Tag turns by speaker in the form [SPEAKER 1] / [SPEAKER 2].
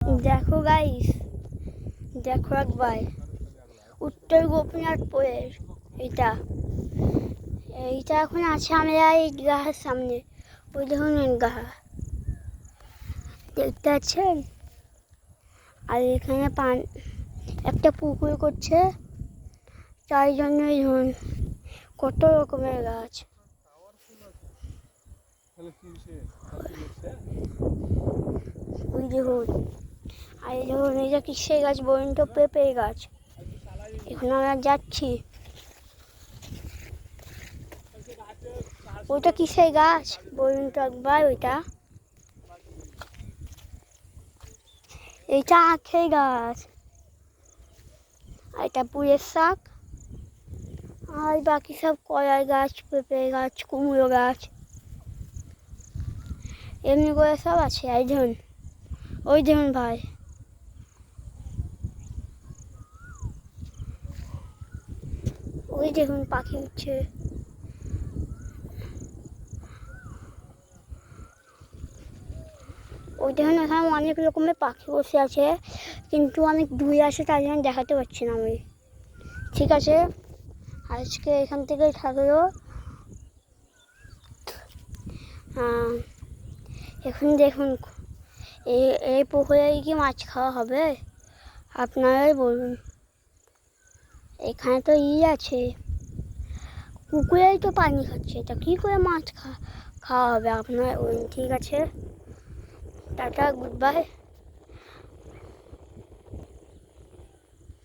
[SPEAKER 1] দেখো গাইস, দেখো একবার উত্তর গোপীনাথপুরের এটা এইটা এখন আছে আমরা এই গাহার সামনে। ওই দেখুন গাহা দেখতে পাচ্ছেন। আর এখানে একটা পুকুর করছে, তাই জন্যই ধরুন কত রকমের গাছ। ওই দেখুন, আর এই দেখুন এই যে কিসের গাছ, বরুণ তো পেঁপের গাছ। এখন আমরা যাচ্ছি। ওইটা কিসের গাছ বলুন তো একবার। ওইটা এইটা আখের গাছ, আর এটা পুঁইয়ের শাক, আর বাকি সব কলার গাছ, পেঁপে গাছ, কুমড়ো গাছ, এমনি করে সব আছে। এই দেখুন, ওই দেখুন ভাই, ওই দেখুন পাখি উঠছে। ওই দেখুন এখানে অনেক রকমের পাখি বসে আছে, কিন্তু অনেক দূরে আছে তাই জন্য দেখাতে পারছি না আমি। ঠিক আছে, আজকে এখান থেকেই থাকলো। এখন দেখুন এই পুকুরে কি মাছ খাওয়া হবে আপনারাই বলুন। এখানে তো আছে, পুকুরেই তো পানি খাচ্ছে, এটা কী করে মাছ খাওয়া হবে আপনারা বলুন। ঠিক আছে, টাটা, গুড বাই।